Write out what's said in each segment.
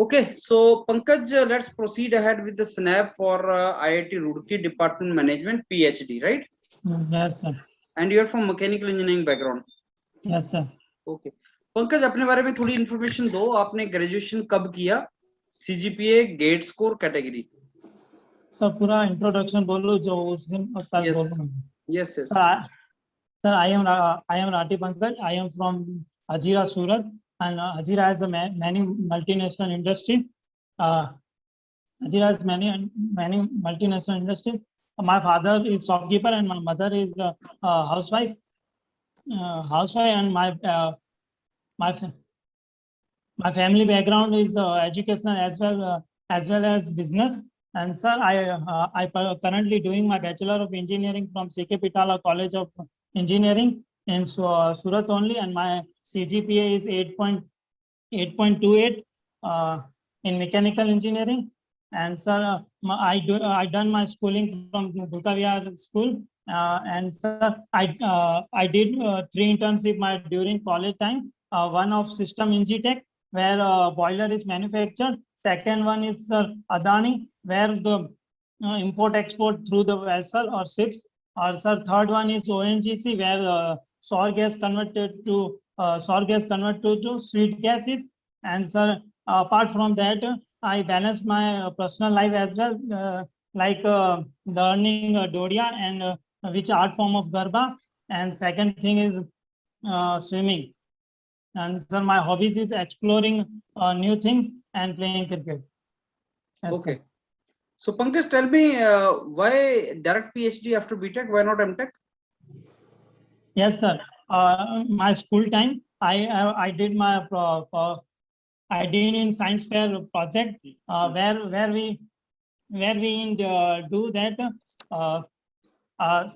Okay, so Pankaj, let's proceed ahead with the snap for IIT Roorkee Department Management PhD, right? Yes, sir. And you're from mechanical engineering background. Yes, sir. Okay. Pankaj अपने बारे में थोड़ी information दो, आपने graduation कब किया, CGPA, GATE score, category. Sir पूरा introduction बोलूं जो उस दिन कल Yes. बोलूं। Yes, yes. Sir, I am Rati Pankaj. I am from Hazira, Surat, and Hazira has many multinational industries. Hazira has many multinational industries. My father is shopkeeper and my mother is housewife. And my family background is educational as well as business. And sir, I currently doing my Bachelor of Engineering from CK Pitala College of Engineering in Surat only, and my CGPA is 8.28 in mechanical engineering. And sir, I done my schooling from Dutavia School, and sir, I did 3 internship during college time. One of System Engitech, where boiler is manufactured. Second one is Adani, where the import export through the vessel or ships. Or sir, third one is ONGC, where sour gas converted to sweet gases. And sir, apart from that, I balance my personal life as well, like learning Dodia and which art form of Garba. And second thing is swimming. And sir, my hobbies is exploring new things and playing cricket. Yes, Okay. sir. So Pankaj, tell me why direct PhD after BTech? Why not MTech? Yes, sir. My school time, I did my I did in science fair project where we do that uh, uh,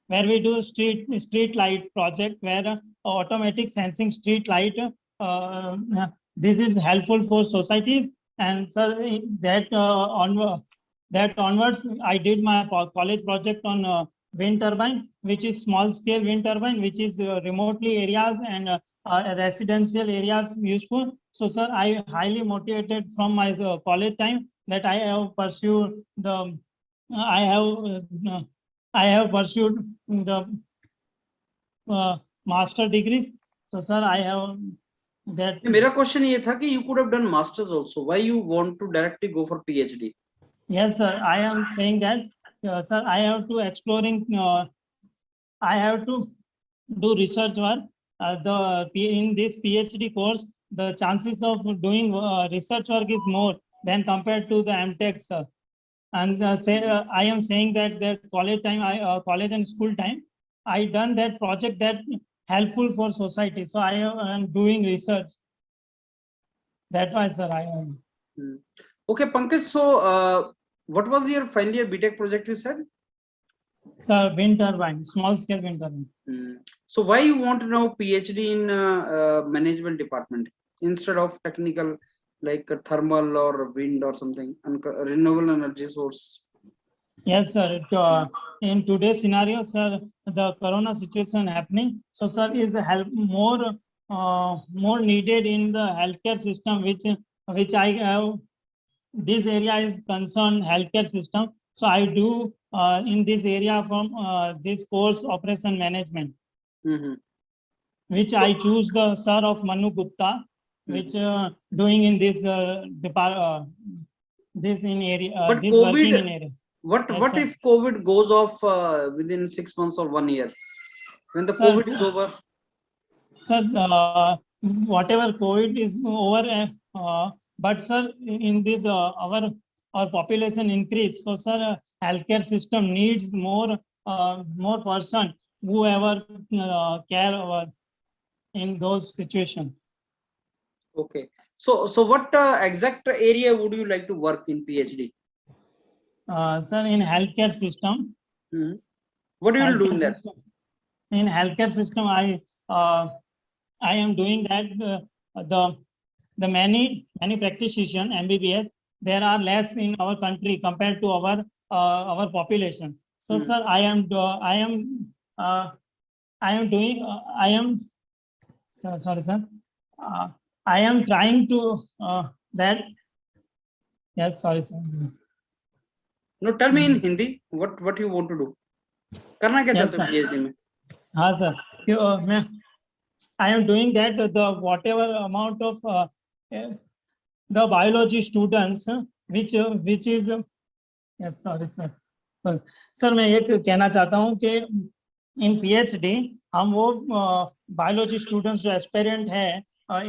where we do street light project, where automatic sensing street light. Uh, this is helpful for societies, and so that onwards, I did my college project on wind turbine, which is small scale wind turbine, which is remotely areas and residential areas useful. So, sir, I highly motivated from my college time that I have pursued the I have I have pursued the master degrees. So, sir, I have that. मेरा question ये था कि you could have done masters also. Why you want to directly go for PhD? Yes, sir. I am saying that, sir, I have to exploring. I have to do research work. In this PhD course, the chances of doing research work is more than compared to the MTech, sir. And I am saying that college time, college and school time, I done that project that helpful for society. So I am doing research. That why, sir, I am. Okay, Pankaj. So, what was your final year BTech project? You said. Sir, wind turbine, small scale wind turbine. So, why you want to know PhD in management department instead of technical like thermal or wind or something, renewable energy source? Yes, sir. In today's scenario, sir, the corona situation happening. So, sir, is help more needed in the healthcare system, which I have. This area is concerned healthcare system. So, I do in this area from this course operation management, which I choose the sir of Manu Gupta, which doing in this this in area. But this COVID, working in area. What Yes, if COVID goes off within 6 months or 1 year? When the sir, COVID is over? Sir, whatever COVID is over, but sir, in this our population increase. So, sir, healthcare system needs more person whoever care in those situations. Okay. So what exact area would you like to work in PhD? Sir, in healthcare system. What do you do in that? In healthcare system, I am doing that the many practitioners MBBS, there are less in our country compared to our population. So, sir, I am doing sorry, sir. I am trying to that yes, sorry sir. Yes. No, tell me in Hindi what you want to do. करना क्या Yes, चाहते हो sir. PhD में? हाँ sir, मैं I am doing that the whatever amount of the biology students which is yes sorry sir. Sir मैं ये कहना चाहता हूँ कि इन PhD हम वो बायोलॉजी स्टूडेंट्स जो एस्पिरेंट है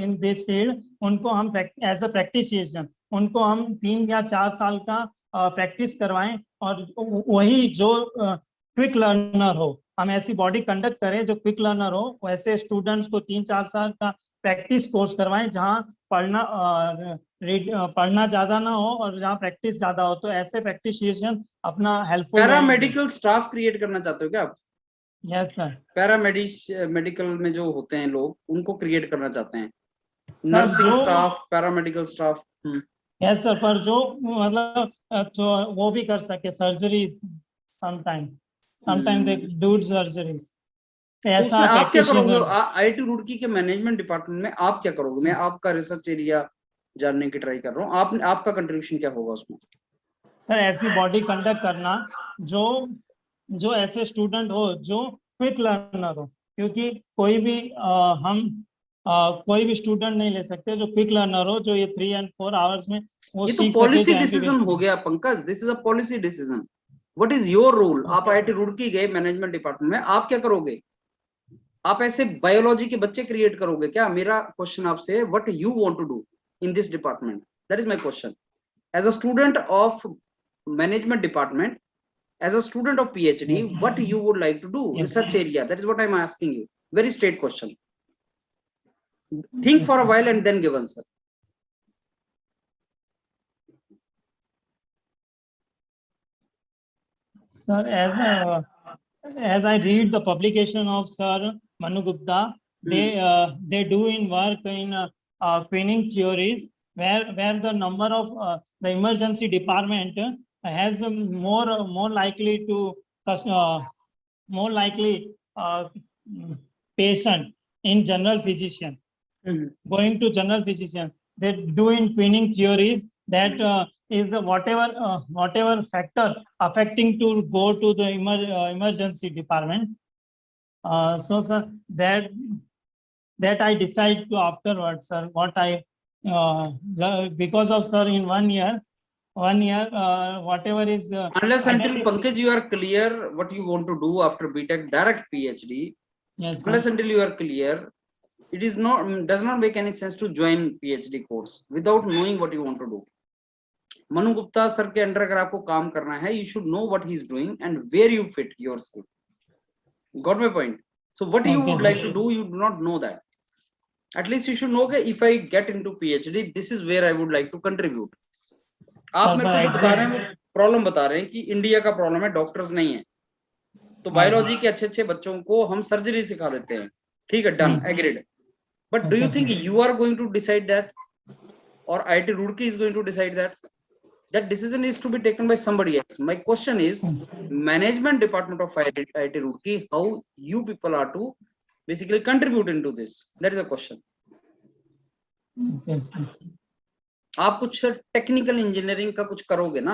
इन दिस फील्ड उनको हम एज अ प्रैक्टिशियन उनको हम 3 या 4 साल का प्रैक्टिस करवाएं और वही जो क्विक लर्नर हो हम ऐसी बॉडी कंडक्ट करें जो क्विक लर्नर हो वैसे स्टूडेंट्स को 3-4 साल का प्रैक्टिस कोर्स करवाएं जहां पढ़ना ज्यादा ना हो और जहाँ प्रैक्टिस ज्यादा हो तो ऐसे प्रैक्टिशियन अपना हेल्पफुल पैरामेडिकल स्टाफ क्रिएट करना चाहते हो क्या आप? यस सर मेडिकल में जो होते हैं लोग उनको क्रिएट करना चाहते हैं, सर नर्सिंग जो staff, paramedical staff. Yes sir पर जो मतलब तो वो भी कर सके surgeries sometime they do surgeries तो ऐसा उसमें आप क्या करोगे? प्रैक्टिशनर आईआईटी रुड़की के मैनेजमेंट डिपार्टमेंट में आप क्या करोगे? मैं आपका रिसर्च एरिया जानने की ट्राई कर रहा हूँ, आपका कंट्रीब्यूशन क्या होगा उसमें? सर ऐसी बॉडी कंडक्ट करना जो जो ऐसे स्टूडेंट हो जो क्विक लर्नर हो क्योंकि कोई भी कोई भी स्टूडेंट नहीं ले सकते जो क्विक लर्नर हो जो ये 3 and 4 आवर्स में वो ये तो सीख पॉलिसी सके डिसीजन हो गया Pankaj, this is a policy decision. What is your role? आप आईआईटी रुड़की गए मैनेजमेंट डिपार्टमेंट में, आप क्या करोगे? आप ऐसे बायोलॉजी के बच्चे क्रिएट करोगे क्या? मेरा क्वेश्चन आपसे, what you want to do in this department, that is my question. As a student of management department, as a student of PhD, Yes. what you would like to do? Yes. Research area, that is what I'm asking you. Very straight question. Think Yes, for a sir. while and then give answer. Sir, as I read the publication of Sir Manu Gupta, they do in work in queening theories where the number of the emergency department has more likely to more likely patient in general physician going to general physician. They do in queening theories that is whatever factor affecting to go to the emergency department. So sir, that I decide to afterwards, sir, what I because of sir in 1 year whatever is Unless until Pankaj you are clear what you want to do after BTech direct PhD, yes, sir. Unless until you are clear, it is not, does not make any sense to join PhD course without knowing what you want to do. Manu Gupta sir के under अगर आपको काम करना है, you should know what he is doing and where you fit your skill. Got my point? So what you would like to do, you do not know that. At least you should know that if I get into PhD, this is where I would like to contribute. आप मेरे को बता रहे हैं, problem बता रहे हैं कि इंडिया का प्रॉब्लम है डॉक्टर्स नहीं है, तो बायोलॉजी के अच्छे अच्छे बच्चों को हम सर्जरी सिखा देते हैं, ठीक है, done, agreed. But do you think you are going to decide that or IIT Roorkee is going to decide that? That decision is to be taken by somebody else. My question is, management department of IIT Roorkee, how you people are to basically contribute into this? That is a question. Yes, आप कुछ technical engineering का कुछ करोगे ना,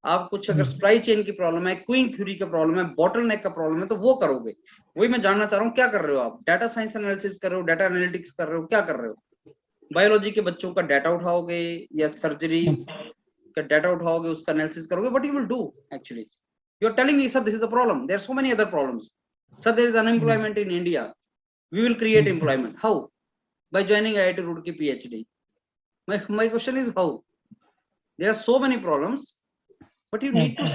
आप कुछ अगर supply chain की प्रॉब्लम है, क्वीन थ्योरी का प्रॉब्लम है, बॉटलनेक का प्रॉब्लम है, तो वो करोगे। वही मैं जानना चाह रहा हूँ, क्या कर रहे हो आप? डाटा साइंस एनालिसिस कर रहे हो, डाटा एनालिटिक्स कर रहे हो, क्या कर रहे हो? बायोलॉजी के बच्चों का डाटा उठाओगे या सर्जरी का डाटा उठाओगे, उसका एनालिसिस करोगे? What you will do actually? You are telling me sir this is the problem, there are so many other problems sir, there is unemployment in India, we will create employment, how? By joining IIT Roorkee PhD. my question is how? There are so many problems, but you need to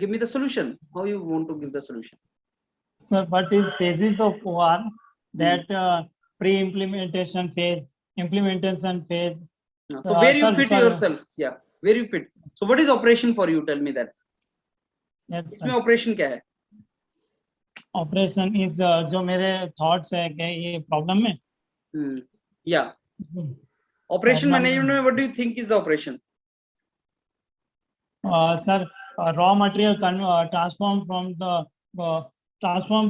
give me the solution. How you want to give the solution? Sir, what is phases of OR? That pre-implementation phase, implementation phase. So where you sir, fit yourself? Yeah, where you fit. So what is operation for you? Tell me that. Yes, इसमें operation क्या है? Operation is जो मेरे thoughts है कि ये problem में. Yeah. Operation management में what do you think is the operation? Sir, raw material transform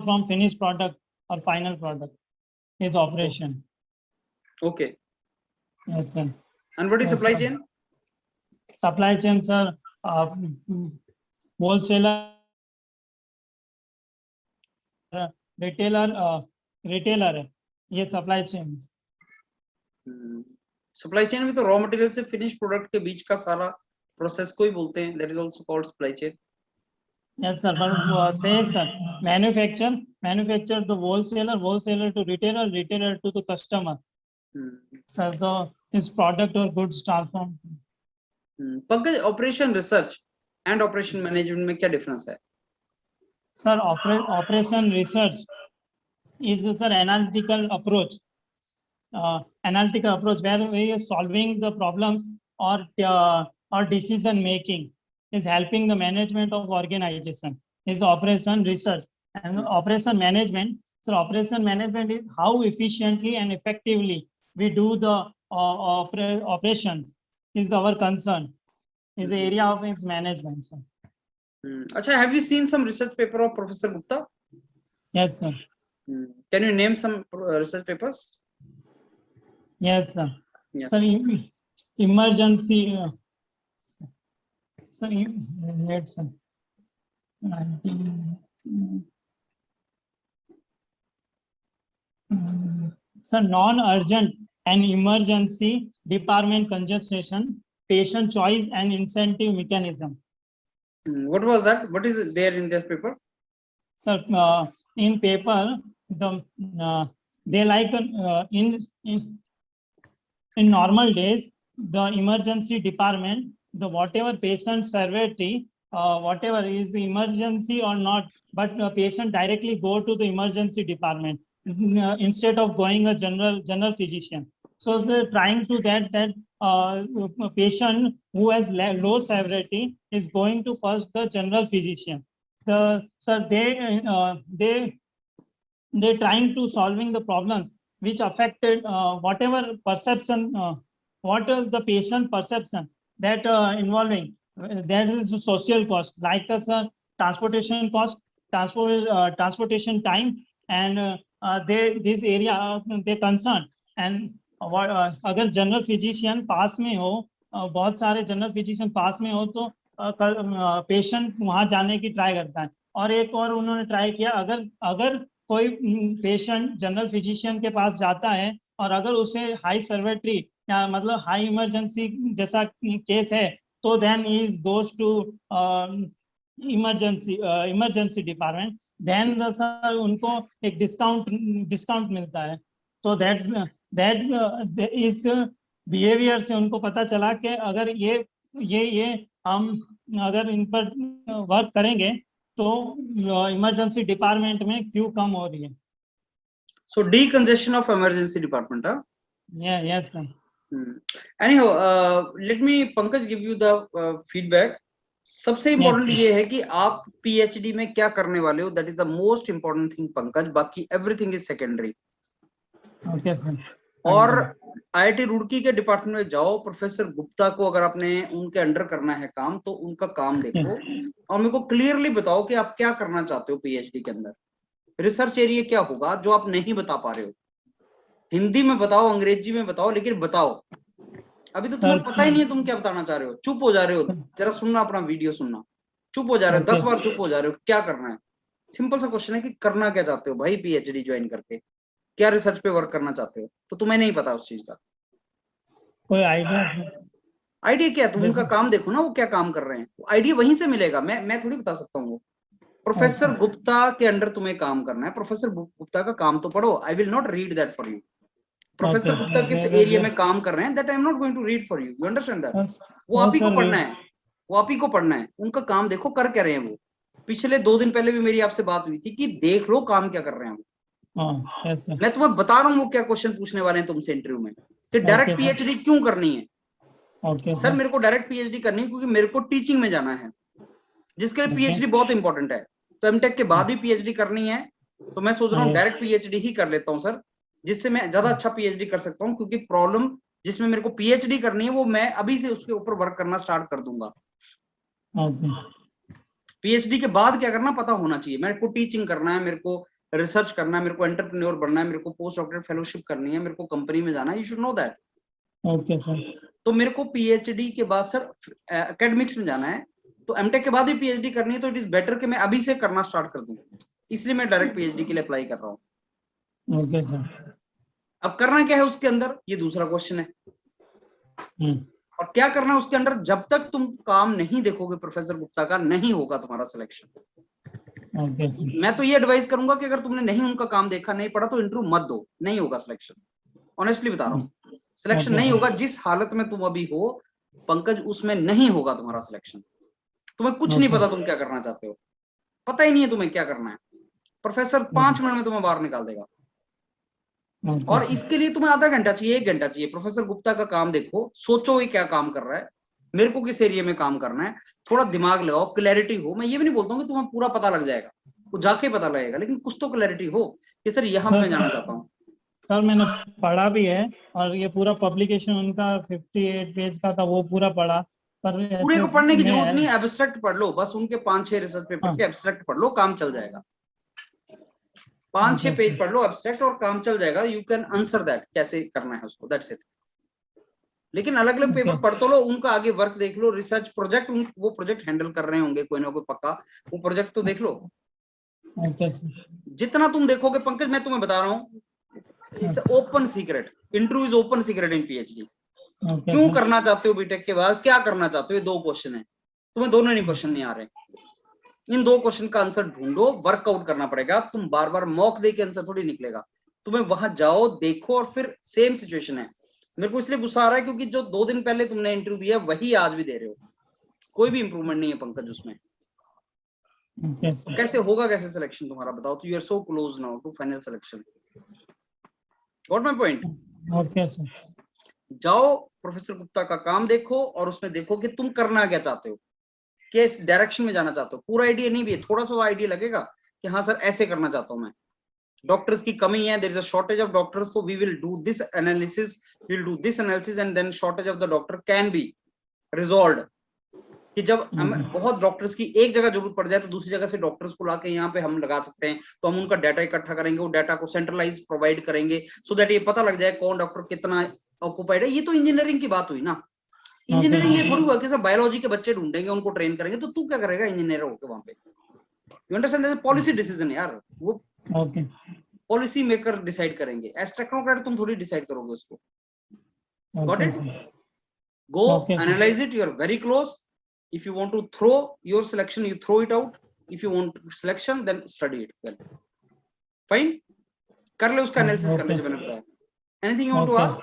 from finished product or final product is operation. Okay. Yes, sir. And what is Yes, supply sir. chain? Supply chain, sir, wholesaler, retailer है, ये supply chain. Supply chain भी तो raw material से finish product के बीच का सारा process को ही बोलते हैं, that is also called supply chain. Yes, sir, but says, sir, manufacture the wholesaler to retailer to the customer. Sir, the his product or goods transformed. Pankaj, operation research and operation management में क्या difference है? Sir, operation research is, sir, analytical approach where we are solving the problems or decision making, is helping the management of organization, is operation research. And operation management, so operation management is how efficiently and effectively we do the operations is our concern, is the area of its management, sir. Acha, have you seen some research paper of Professor Gupta? Yes, sir. Can you name some research papers? Yes, sir. Yeah. Sir, emergency. Sir, wait, sir. 19. Sir, non-urgent and emergency department congestion, patient choice and incentive mechanism. What was that? What is there in this paper? Sir, in paper, they like in normal days, the emergency department, the whatever patient survey, whatever is emergency or not, but patient directly go to the emergency department instead of going a general physician. So they're trying to that a patient who has low severity is going to first the general physician. They're trying to solving the problems which affected whatever perception, what is the patient perception that involving, that is the social cost, like transportation cost, transportation time, and this area they concern. And अगर general physician पास में हो, बहुत सारे general physician पास में हो, तो patient वहां जाने की ट्राई करता है. और एक और उन्होंने ट्राई किया, अगर कोई पेशेंट जनरल फिजिशियन के पास जाता है और अगर उसे हाई सर्वेटरी या मतलब हाई इमरजेंसी जैसा केस है, तो then is goes to emergency department, then sir उनको एक डिस्काउंट मिलता है. तो दैट इस बिहेवियर से उनको पता चला कि अगर ये हम अगर इन पर वर्क करेंगे तो इमरजेंसी डिपार्टमेंट में क्यू कम हो रही है. So decongestion of emergency department, huh? Yeah, yes, sir. Anyhow, let me Pankaj give you the feedback. सबसे इम्पोर्टेंट ये है कि आप पीएचडी में क्या करने वाले हो, that is the most important thing Pankaj, बाकी everything is secondary. Okay sir. और आईआईटी रुड़की के डिपार्टमेंट में जाओ, प्रोफेसर गुप्ता को अगर आपने उनके अंडर करना है काम, तो उनका काम देखो और मेरे को क्लियरली बताओ कि आप क्या करना चाहते हो पीएचडी के अंदर. रिसर्च एरिया क्या होगा जो आप नहीं बता पा रहे हो? हिंदी में बताओ, अंग्रेजी में बताओ, लेकिन बताओ. अभी तो तुम्हें पता ही नहीं है तुम क्या बताना चाह रहे हो, चुप हो जा रहे हो. जरा सुनना, अपना वीडियो सुनना. चुप हो जा रहे हो, 10 बार चुप हो जा रहे हो. क्या करना है? सिंपल सा क्वेश्चन है कि करना क्या चाहते हो भाई पीएचडी ज्वाइन करके, क्या रिसर्च पे वर्क करना चाहते हो? तो तुम्हें नहीं पता उस चीज का कोई आइडिया? आइडिया क्या? तुम उनका काम देखो ना, वो क्या काम कर रहे हैं, आइडिया वहीं से मिलेगा. मैं थोड़ी बता सकता हूँ. प्रोफेसर गुप्ता के अंडर तुम्हें काम करना है, प्रोफेसर गुप्ता का काम तो पढ़ो. I will not read that for you. Professor Gupta किस एरिया में काम कर रहे हैं, that I am not going to read for you. You understand that? वो आप ही को पढ़ना है, वो आप ही को पढ़ना है. उनका काम देखो कर क्या रहे हैं वो. पिछले 2 दिन पहले भी मेरी आपसे बात हुई थी कि देख लो काम क्या कर रहे हैं वो. मैं तुम्हें बता रहा हूँ वो क्या क्वेश्चन पूछने वाले हैं तुमसे इंटरव्यू में, कि डायरेक्ट पीएचडी क्यों करनी है. सर मेरे को डायरेक्ट पीएचडी करनी है क्योंकि मेरे को टीचिंग में जाना है, जिसके लिए पीएचडी बहुत इंपॉर्टेंट है. तो एमटेक के बाद भी पीएचडी करनी है, तो मैं सोच रहा हूँ डायरेक्ट पीएचडी ही कर लेता हूँ सर, जिससे मैं ज्यादा अच्छा पीएचडी कर सकता हूँ. क्योंकि प्रॉब्लम जिसमें मेरे को पीएचडी करनी है वो मैं अभी से उसके ऊपर वर्क करना स्टार्ट कर दूंगा. पीएचडी के बाद क्या करना पता होना चाहिए. मेरे को टीचिंग करना है, मेरे को रिसर्च करना है, मेरे को एंटरप्रेन्योर बनना है, मेरे को पोस्ट डॉक्टरेट फेलोशिप करनी है, मेरे को कंपनी में जाना है. You should know that. Okay sir. तो मेरे को पीएचडी के बाद सर एकेडमिक्स में जाना है, तो एमटेक के बाद भी पीएचडी करनी है, तो इट इज बेटर कि मैं अभी से करना स्टार्ट कर दूं, इसलिए मैं डायरेक्ट पीएचडी के लिए अप्लाई कर रहा हूँ। Okay sir. अब करना क्या है उसके अंदर, ये दूसरा क्वेश्चन है। और क्या करना है उसके अंदर, जब तक तुम काम नहीं देखोगे प्रोफेसर गुप्ता का, नहीं होगा तुम्हारा सिलेक्शन। Okay sir. मैं तो ये एडवाइस करूंगा कि अगर तुमने नहीं उनका काम देखा, नहीं पढ़ा, तो इंटरव्यू मत दो, नहीं होगा सिलेक्शन। ऑनेस्टली बता रहा हूँ, सिलेक्शन Okay, नहीं sir. होगा। जिस हालत में तुम अभी हो पंकज, उसमें नहीं होगा तुम्हारा सिलेक्शन। तुम्हें कुछ नहीं Okay. पता तुम क्या करना चाहते हो, पता ही नहीं है तुम्हें क्या करना है। प्रोफेसर 5 मिनट में तुम्हें बाहर निकाल देगा। Okay, और sir. इसके लिए तुम्हें आधा घंटा चाहिए, 1 घंटा चाहिए। प्रोफेसर गुप्ता का काम देखो, सोचो ये क्या काम कर रहा है, मेरे को किस एरिया में काम करना है, थोड़ा दिमाग लगाओ, क्लैरिटी हो। मैं ये भी नहीं बोलता हूँ कि तुम्हें पूरा पता लग जाएगा, वो जाके पता लगेगा, लेकिन कुछ तो क्लैरिटी हो कि सर यहाँ Sir, मैं जाना चाहता हूँ। सर मैंने पढ़ा भी है, और ये पूरा पब्लिकेशन उनका 58 पेज का था, वो पूरा पढ़ा। पर पूरे को ऐसे पढ़ने की में जरूरत नहीं है, एब्स्ट्रैक्ट पढ़ लो बस, उनके 5-6 रिसर्च पेपर हाँ. के एब्स्ट्रैक्ट पढ़ लो, काम चल जाएगा। 5-6 Okay, पेज sir. पढ़ लो एब्स्ट्रैक्ट और काम चल जाएगा। यू कैन आंसर दैट, कैसे करना है उसको, दैट्स इट। लेकिन अलग अलग पेपर Okay. पढ़ तो लो, उनका आगे वर्क देख लो, रिसर्च प्रोजेक्ट, वो प्रोजेक्ट हैंडल कर रहे होंगे कोई ना कोई पक्का, वो प्रोजेक्ट तो देख लो। Okay, sir. जितना तुम देखोगे पंकज, मैं तुम्हें बता रहा हूँ, it's open secret, interview is open secret in PhD. Okay, क्यों sir. करना चाहते हो बीटेक के बाद, क्या करना चाहते हो, ये 2 क्वेश्चन है। तुम्हें दोनों नहीं क्वेश्चन नहीं आ रहे, इन 2 क्वेश्चन का आंसर ढूंढो, वर्कआउट करना पड़ेगा। तुम बार बार मॉक दे के आंसर थोड़ी निकलेगा, तुम्हें वहां जाओ, देखो, और फिर सेम सिचुएशन है। मेरे को इसलिए गुस्सा आ रहा है क्योंकि जो 2 दिन पहले तुमने इंटरव्यू दिया वही आज भी दे रहे हो, कोई भी इंप्रूवमेंट नहीं है पंकज उसमें। Okay, sir. कैसे होगा, कैसे सिलेक्शन तुम्हारा, बताओ। तो you are so close now to final selection. Got my point. Okay, sir. जाओ प्रोफेसर गुप्ता का काम देखो, और उसमें देखो कि तुम करना क्या चाहते हो, किस डायरेक्शन में जाना चाहते हो। पूरा आइडिया नहीं भी है, थोड़ा सा आइडिया लगेगा कि हाँ सर ऐसे करना चाहता हूं मैं। डॉक्टर्स की कमी है, there is a shortage of doctors, तो we will do this analysis, we will do this analysis, and then shortage of the doctor can be resolved. कि जब बहुत डॉक्टर्स की एक जगह जरूरत पड़ जाए, तो दूसरी जगह से डॉक्टर्स को लाके यहाँ पे हम लगा सकते हैं। तो हम उनका डाटा इकट्ठा करेंगे, वो डाटा को सेंट्रलाइज प्रोवाइड करेंगे, सो दैट ये पता लग जाए कौन डॉक्टर कितना ऑक्युपाइड है। ये तो इंजीनियरिंग की बात हुई ना। इंजीनियरिंग ये थोड़ी हुआ कि सब बायोलॉजी के बच्चे ढूंढेंगे, उनको ट्रेन करेंगे, तो तू क्या करेगा इंजीनियर होकर वहां पे। You understand, that policy decision यार, वो Okay. पॉलिसी मेकर डिसाइड करेंगे, एज टेक्नोक्रेट तुम थोड़ी डिसाइड करोगे उसको। Got Okay, it. sir. Go Okay, sir. analyze it, you are very close. If you want to throw your selection, you throw it out. If you want selection, then study it well. Fine, कर ले उसका analysis कर ले जो मैंने बताया। Anything you want to Okay. Ask?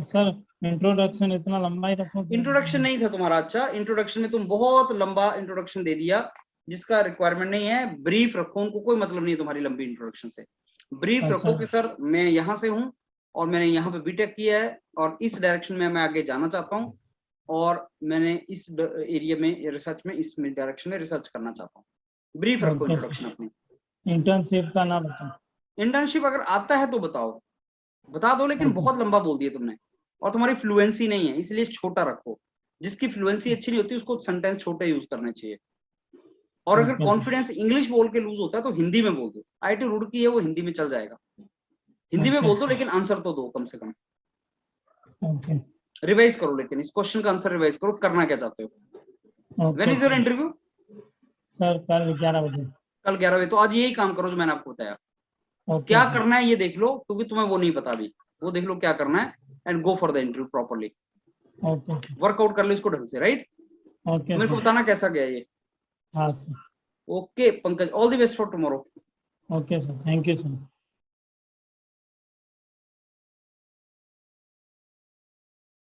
Sir introduction इतना लंबा ही रखोगे? इंट्रोडक्शन नहीं था तुम्हारा अच्छा, इंट्रोडक्शन में तुम बहुत लंबा इंट्रोडक्शन दे दिया जिसका रिक्वायरमेंट नहीं है। ब्रीफ रखो, उनको कोई मतलब नहीं है तुम्हारी लंबी इंट्रोडक्शन से। ब्रीफ हाँ, रखो सर. कि सर मैं यहाँ से हूँ और मैंने यहाँ पे बीटेक किया है और इस डायरेक्शन में मैं आगे जाना चाहता हूँ और मैंने इस एरिया में रिसर्च में इस डायरेक्शन में रिसर्च करना चाहता हूँ। ब्रीफ रखो Okay, इंट्रोडक्शन अपनी। इंटर्नशिप का ना बताओ। इंटर्नशिप अगर आता है तो बताओ, बता दो, लेकिन Okay. बहुत लंबा बोल दिया तुमने और तुम्हारी फ्लुएंसी नहीं है, इसलिए छोटा रखो। जिसकी फ्लुएंसी अच्छी नहीं होती उसको सेंटेंस छोटे यूज करने चाहिए। और अगर Okay, कॉन्फिडेंस इंग्लिश बोल के लूज होता है तो हिंदी में बोल दो। आईटी रुड़की है वो हिंदी में चल जाएगा, हिंदी में Okay, बोल दो, sir. लेकिन आंसर तो दो कम से कम। Okay. रिवाइज करो, लेकिन इस क्वेश्चन का आंसर रिवाइज करो, करना क्या चाहते हो। When Okay, is your sir. Interview? Sir कल 11 बजे। कल 11 बजे। तो आज यही काम करो जो मैंने आपको बताया। Okay, क्या sir. करना है ये देख लो, क्योंकि तुम्हें वो नहीं पता अभी। वो देख लो क्या करना है and go for the interview properly. Okay, sir. Workout कर लो इसको ढंग से, राइट? Okay, मेरे को sir. बताना कैसा गया ये। हाँ sir. Okay Pankaj, all the best for tomorrow. Okay, sir. Thank you, sir.